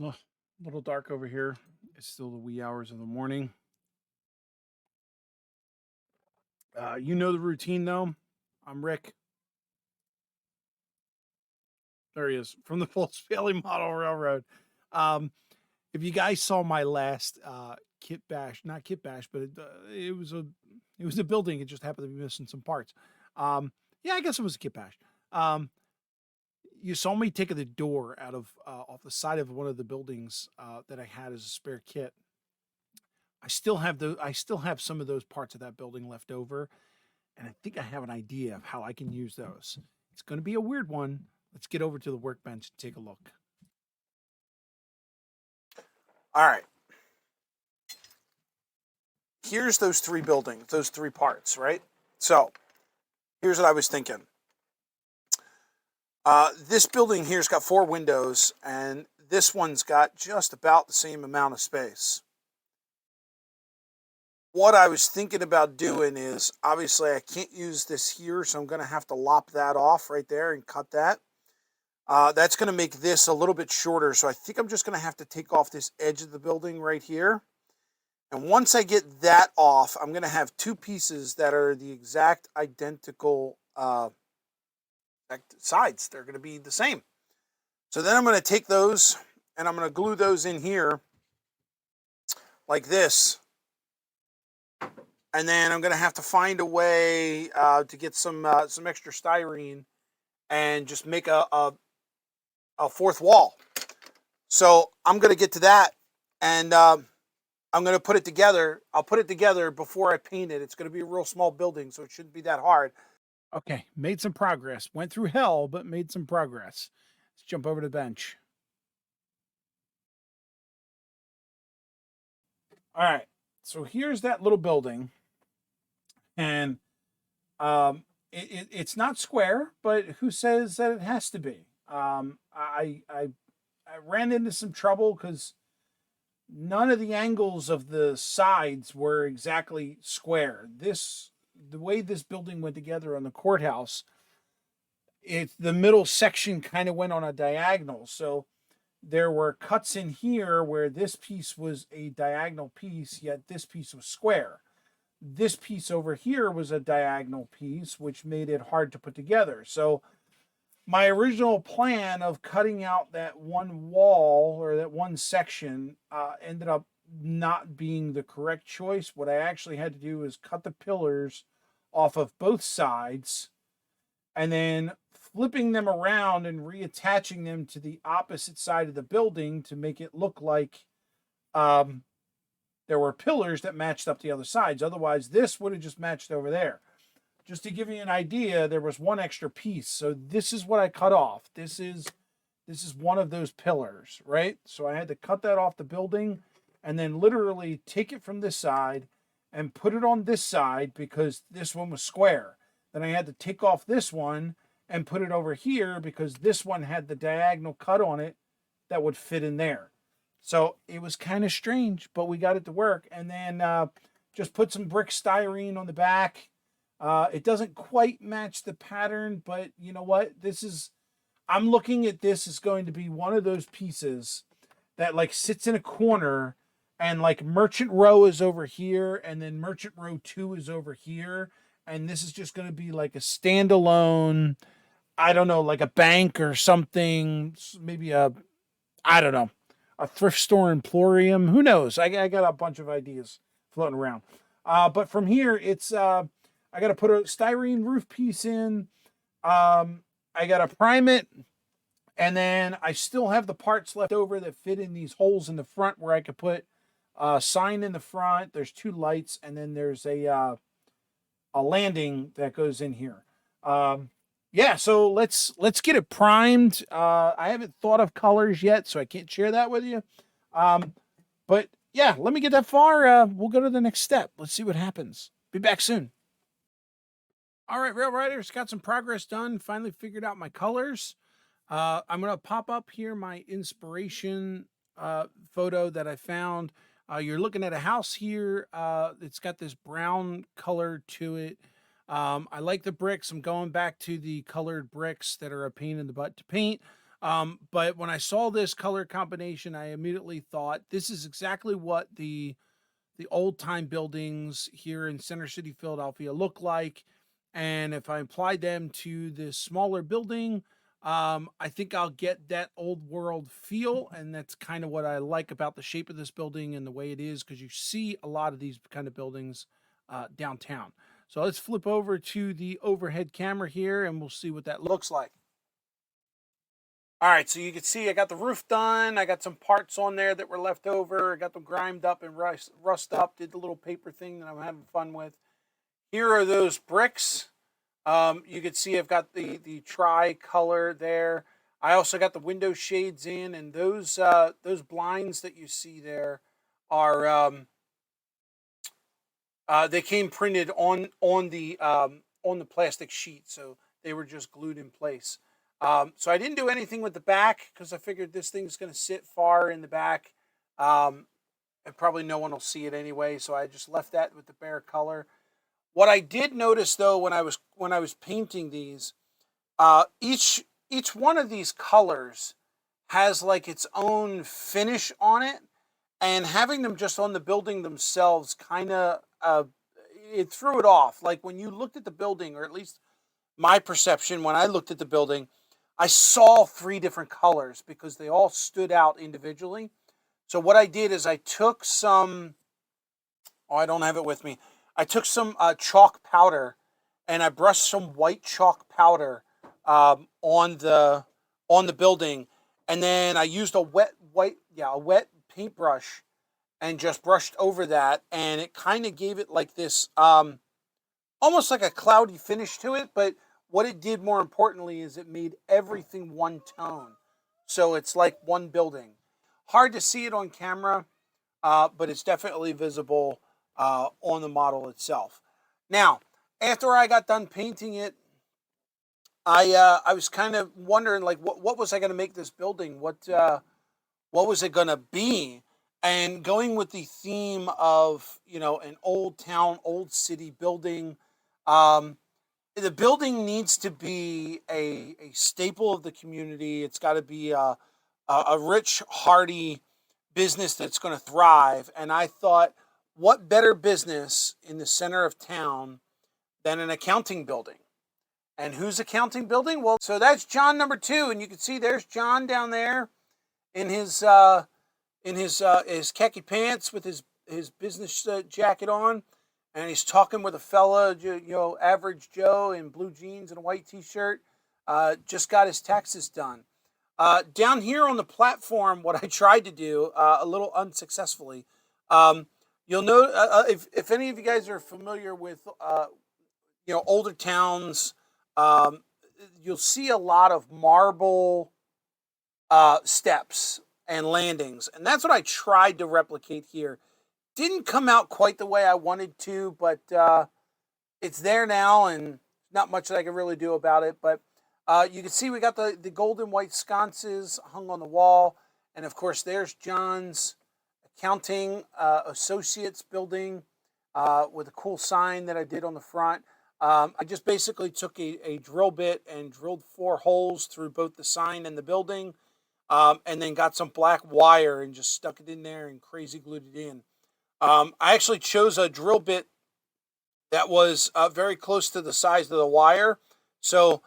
A little dark over here. It's still the wee hours of the morning. You know the routine, though. I'm Rick. There he is from the Full Valley Model Railroad. Um, if you guys saw my last kit bash, not kit bash, but it was a building. It just happened to be missing some parts. Yeah, I guess it was a kit bash. Um, you saw me taking the door out of off the side of one of the buildings that I had as a spare kit. I still have some of those parts of that building left over, and I think I have an idea of how I can use those. It's going to be a weird one. Let's get over to the workbench and take a look. All right. Here's those three buildings, those three parts, right? So here's what I was thinking. This building here's got 4 windows, and this one's got just about the same amount of space. What I was thinking about doing is, obviously I can't use this here, so I'm going to have to lop that off right there and cut that. That's going to make this a little bit shorter, so I think I'm just going to have to take off this edge of the building right here. And once I get that off, I'm going to have 2 pieces that are the exact identical sides. They're going to be the same. So then I'm going to take those and I'm going to glue those in here like this. And then I'm going to have to find a way to get some extra styrene and just make a fourth wall. So I'm going to get to that, and I'm going to put it together. I'll put it together before I paint it. It's going to be a real small building, so it shouldn't be that hard. Okay, made some progress. Went through hell, but made some progress. Let's jump over to the bench. All right, so here's that little building, and it's not square, but who says that it has to be? I ran into some trouble because none of the angles of the sides were exactly square. The way this building went together on the courthouse, the middle section kind of went on a diagonal. So there were cuts in here where this piece was a diagonal piece, yet this piece was square. This piece over here was a diagonal piece, which made it hard to put together. So my original plan of cutting out that one wall or that one section ended up not being the correct choice. What I actually had to do is cut the pillars off of both sides and then flipping them around and reattaching them to the opposite side of the building to make it look like there were pillars that matched up the other sides. Otherwise, this would have just matched over there. Just to give you an idea, there was one extra piece. So this is what I cut off. This is one of those pillars, right? So I had to cut that off the building and then literally take it from this side and put it on this side because this one was square. Then I had to take off this one and put it over here because this one had the diagonal cut on it that would fit in there. So it was kind of strange, but we got it to work. And then just put some brick styrene on the back. It doesn't quite match the pattern, but you know what? I'm looking at this as going to be one of those pieces that like sits in a corner and like merchant row is over here and then merchant row 2 is over here. And this is just going to be like a standalone, I don't know, like a bank or something, maybe I don't know, a thrift store emporium. Who knows? I got a bunch of ideas floating around. But from here, it's, I got to put a styrene roof piece in. I got to prime it. And then I still have the parts left over that fit in these holes in the front where I could put a sign in the front. There's 2 lights, and then there's a landing that goes in here. Yeah, so let's get it primed. I haven't thought of colors yet, so I can't share that with you. But yeah, let me get that far. We'll go to the next step. Let's see what happens. Be back soon. All right, Rail Riders, got some progress done. Finally figured out my colors. I'm going to pop up here my inspiration photo that I found. You're looking at a house here. It's got this brown color to it. I like the bricks. I'm going back to the colored bricks that are a pain in the butt to paint. But when I saw this color combination, I immediately thought this is exactly what the old time buildings here in Center City, Philadelphia look like. And if I applied them to this smaller building, I think I'll get that old world feel. And that's kind of what I like about the shape of this building and the way it is, because you see a lot of these kind of buildings downtown. So let's flip over to the overhead camera here and we'll see what that looks like. All right, so you can see I got the roof done. I got some parts on there that were left over. I got them grimed up and rust up. Did the little paper thing that I'm having fun with. Here are those bricks. You can see I've got the tri-color there. I also got the window shades in, and those blinds that you see there are they came printed on the plastic sheet, so they were just glued in place. So I didn't do anything with the back because I figured this thing's going to sit far in the back, and probably no one will see it anyway. So I just left that with the bare color. What I did notice though when I was painting these, each one of these colors has like its own finish on it, and having them just on the building themselves kind of it threw it off. Like when you looked at the building, or at least my perception when I looked at the building, I saw 3 different colors because they all stood out individually. So what I did is I took some, I don't have it with me. I took some chalk powder and I brushed some white chalk powder on the building, and then I used a wet paintbrush and just brushed over that, and it kind of gave it like this almost like a cloudy finish to it. But what it did more importantly is it made everything one tone. So it's like one building. Hard to see it on camera, but it's definitely visible on the model itself. Now, after I got done painting it, I was kind of wondering, like, what was I going to make this building? What was it going to be? And going with the theme of, an old town, old city building, the building needs to be a staple of the community. It's got to be a rich, hearty business that's going to thrive. And I thought, what better business in the center of town than an accounting building? And whose accounting building? Well, so that's John number 2, and you can see there's John down there in his khaki pants with his business jacket on, and he's talking with a fella, average Joe in blue jeans and a white T-shirt. Just got his taxes done. Down here on the platform, what I tried to do, a little unsuccessfully, you'll know if any of you guys are familiar with older towns, you'll see a lot of marble steps and landings, and that's what I tried to replicate here. Didn't come out quite the way I wanted to, but it's there now, and not much that I can really do about it. But you can see we got the gold and white sconces hung on the wall, and of course there's John's accounting associates building with a cool sign that I did on the front. I just basically took a drill bit and drilled 4 holes through both the sign and the building, and then got some black wire and just stuck it in there and crazy glued it in. I actually chose a drill bit that was very close to the size of the wire. So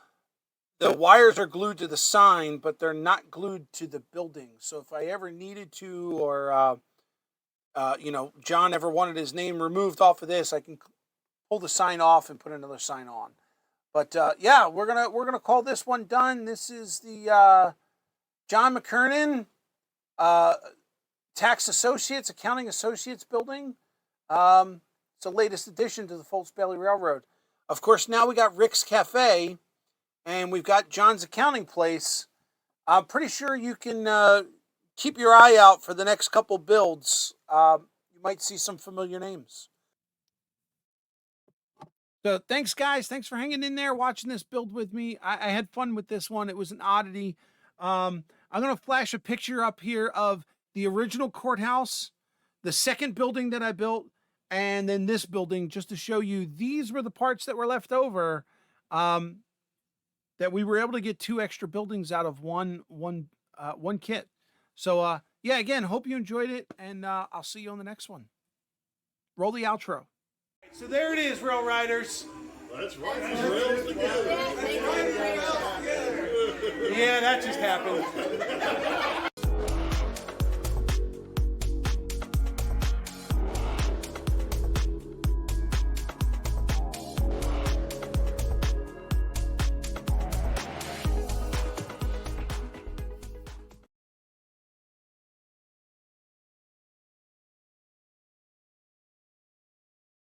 the wires are glued to the sign, but they're not glued to the building. So if I ever needed to, or, John ever wanted his name removed off of this, I can pull the sign off and put another sign on. But yeah, we're gonna call this one done. This is the John Mckernan Tax Associates, Accounting Associates building. It's the latest addition to the Fultz Bailey Railroad. Of course, now we got Rick's Cafe, and we've got John's Accounting Place. I'm pretty sure you can keep your eye out for the next couple builds. You might see some familiar names. So thanks, guys. Thanks for hanging in there, watching this build with me. I had fun with this one. It was an oddity. I'm going to flash a picture up here of the original courthouse, the second building that I built, and then this building, just to show you these were the parts that were left over that that we were able to get 2 extra buildings out of one kit. So yeah, again, hope you enjoyed it, and I'll see you on the next one. Roll the outro. So there it is, Rail Riders. That's right. Rails together. Yeah, that just happened.